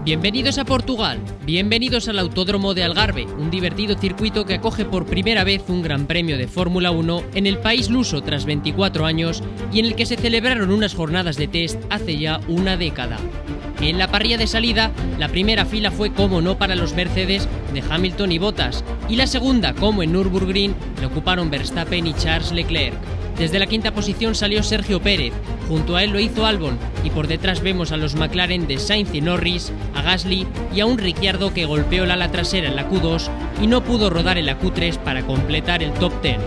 Bienvenidos a Portugal, bienvenidos al Autódromo de Algarve, un divertido circuito que acoge por primera vez un gran premio de Fórmula 1 en el país luso tras 24 años y en el que se celebraron unas jornadas de test hace ya una década. En la parrilla de salida, la primera fila fue como no para los Mercedes de Hamilton y Bottas, y la segunda, como en Nürburgring, la ocuparon Verstappen y Charles Leclerc. Desde la quinta posición salió Sergio Pérez, junto a él lo hizo Albon, y por detrás vemos a los McLaren de Sainz y Norris, a Gasly y a un Ricciardo que golpeó el ala trasera en la Q2 y no pudo rodar en la Q3 para completar el top 10.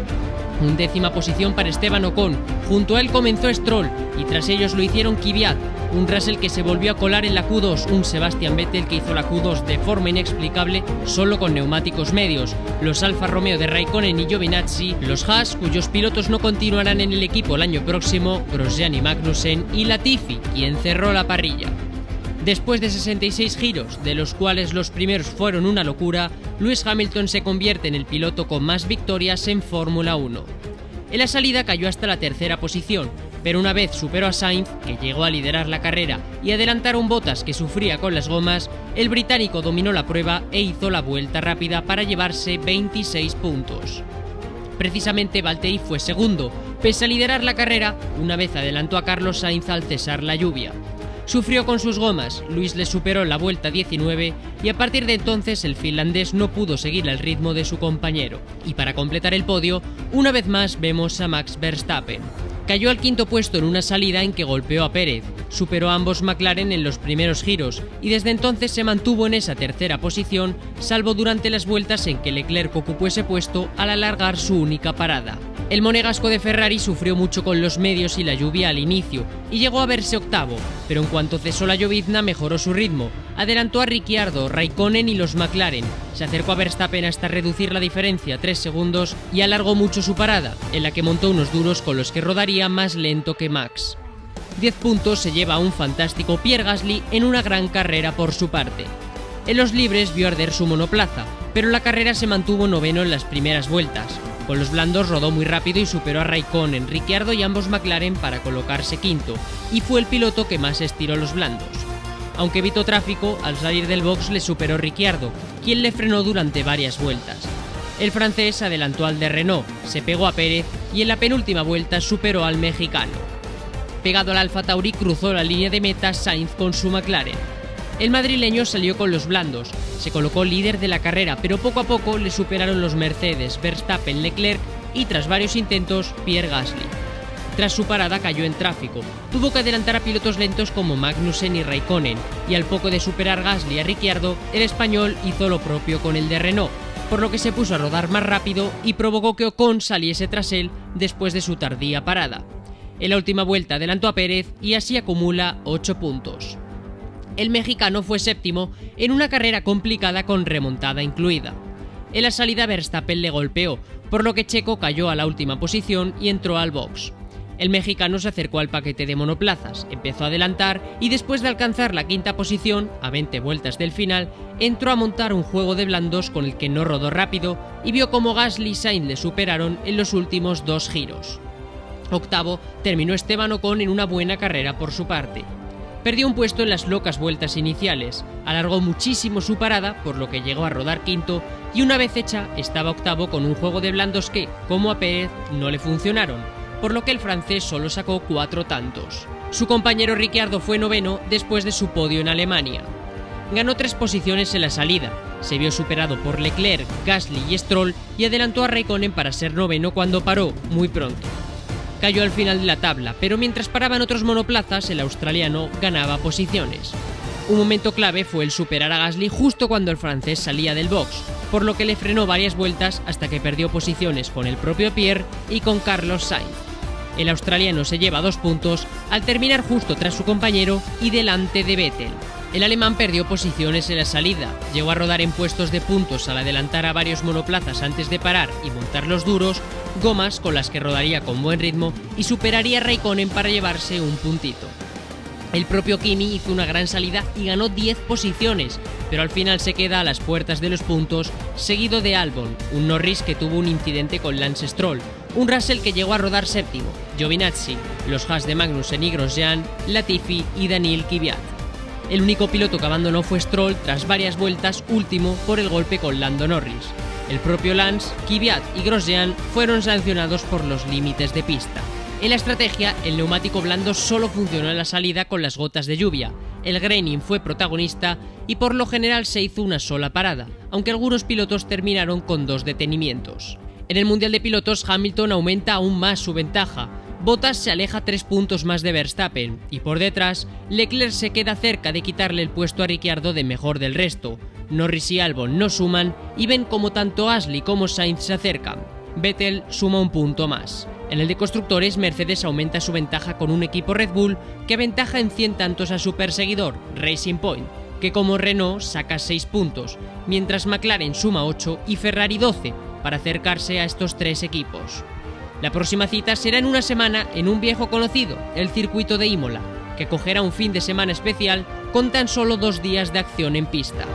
Undécima posición para Esteban Ocon, junto a él comenzó Stroll y tras ellos lo hicieron Kvyat, un Russell que se volvió a colar en la Q2, un Sebastian Vettel que hizo la Q2 de forma inexplicable solo con neumáticos medios, los Alfa Romeo de Raikkonen y Giovinazzi, los Haas cuyos pilotos no continuarán en el equipo el año próximo, Grosjean y Magnussen, y Latifi, quien cerró la parrilla. Después de 66 giros, de los cuales los primeros fueron una locura, Lewis Hamilton se convierte en el piloto con más victorias en Fórmula 1. En la salida cayó hasta la tercera posición, pero una vez superó a Sainz, que llegó a liderar la carrera, y adelantaron Bottas, que sufría con las gomas, el británico dominó la prueba e hizo la vuelta rápida para llevarse 26 puntos. Precisamente Valtteri fue segundo, pese a liderar la carrera, una vez adelantó a Carlos Sainz al cesar la lluvia. Sufrió con sus gomas, Lewis le superó en la vuelta 19 y a partir de entonces el finlandés no pudo seguir el ritmo de su compañero. Y para completar el podio, una vez más vemos a Max Verstappen. Cayó al quinto puesto en una salida en que golpeó a Pérez, superó a ambos McLaren en los primeros giros y desde entonces se mantuvo en esa tercera posición, salvo durante las vueltas en que Leclerc ocupó ese puesto al alargar su única parada. El monegasco de Ferrari sufrió mucho con los medios y la lluvia al inicio, y llegó a verse octavo, pero en cuanto cesó la llovizna mejoró su ritmo, adelantó a Ricciardo, Raikkonen y los McLaren, se acercó a Verstappen hasta reducir la diferencia a 3 segundos y alargó mucho su parada, en la que montó unos duros con los que rodaría más lento que Max. 10 puntos se lleva a un fantástico Pierre Gasly en una gran carrera por su parte. En los libres vio arder su monoplaza, pero la carrera se mantuvo noveno en las primeras vueltas. Con los blandos rodó muy rápido y superó a Raikkonen, Ricciardo y ambos McLaren para colocarse quinto, y fue el piloto que más estiró los blandos. Aunque evitó tráfico, al salir del box le superó Ricciardo, quien le frenó durante varias vueltas. El francés adelantó al de Renault, se pegó a Pérez y en la penúltima vuelta superó al mexicano. Pegado al Alfa Tauri cruzó la línea de meta Sainz con su McLaren. El madrileño salió con los blandos, se colocó líder de la carrera, pero poco a poco le superaron los Mercedes, Verstappen, Leclerc y tras varios intentos, Pierre Gasly. Tras su parada cayó en tráfico, tuvo que adelantar a pilotos lentos como Magnussen y Raikkonen, y al poco de superar Gasly a Ricciardo, el español hizo lo propio con el de Renault, por lo que se puso a rodar más rápido y provocó que Ocon saliese tras él después de su tardía parada. En la última vuelta adelantó a Pérez y así acumula 8 puntos. El mexicano fue séptimo en una carrera complicada con remontada incluida. En la salida Verstappen le golpeó, por lo que Checo cayó a la última posición y entró al box. El mexicano se acercó al paquete de monoplazas, empezó a adelantar y después de alcanzar la quinta posición, a 20 vueltas del final, entró a montar un juego de blandos con el que no rodó rápido y vio cómo Gasly y Sainz le superaron en los últimos 2 giros. Octavo terminó Esteban Ocon en una buena carrera por su parte. Perdió un puesto en las locas vueltas iniciales, alargó muchísimo su parada, por lo que llegó a rodar quinto, y una vez hecha, estaba octavo con un juego de blandos que, como a Pérez, no le funcionaron, por lo que el francés solo sacó 4 tantos. Su compañero Ricciardo fue noveno después de su podio en Alemania. Ganó 3 posiciones en la salida, se vio superado por Leclerc, Gasly y Stroll y adelantó a Raikkonen para ser noveno cuando paró, muy pronto. Cayó al final de la tabla, pero mientras paraban otros monoplazas, el australiano ganaba posiciones. Un momento clave fue el superar a Gasly justo cuando el francés salía del box, por lo que le frenó varias vueltas hasta que perdió posiciones con el propio Pierre y con Carlos Sainz. El australiano se lleva 2 puntos al terminar justo tras su compañero y delante de Vettel. El alemán perdió posiciones en la salida, llegó a rodar en puestos de puntos al adelantar a varios monoplazas antes de parar y montar los duros, gomas con las que rodaría con buen ritmo y superaría a Raikkonen para llevarse un puntito. El propio Kimi hizo una gran salida y ganó 10 posiciones, pero al final se queda a las puertas de los puntos, seguido de Albon, un Norris que tuvo un incidente con Lance Stroll, un Russell que llegó a rodar séptimo, Giovinazzi, los Haas de Magnussen y Grosjean, Latifi y Daniil Kvyat. El único piloto que abandonó fue Stroll tras varias vueltas, último por el golpe con Lando Norris. El propio Lance, Kvyat y Grosjean fueron sancionados por los límites de pista. En la estrategia, el neumático blando solo funcionó en la salida con las gotas de lluvia. El graining fue protagonista y por lo general se hizo una sola parada, aunque algunos pilotos terminaron con 2 detenimientos. En el Mundial de Pilotos, Hamilton aumenta aún más su ventaja. Bottas se aleja 3 puntos más de Verstappen y por detrás, Leclerc se queda cerca de quitarle el puesto a Ricciardo de mejor del resto. Norris y Albon no suman y ven como tanto Gasly como Sainz se acercan. Vettel suma 1 punto más. En el de constructores, Mercedes aumenta su ventaja con un equipo Red Bull que aventaja en 100 tantos a su perseguidor, Racing Point, que como Renault saca 6 puntos, mientras McLaren suma 8 y Ferrari 12 para acercarse a estos 3 equipos. La próxima cita será en una semana en un viejo conocido, el circuito de Imola, que acogerá un fin de semana especial con tan solo 2 días de acción en pista.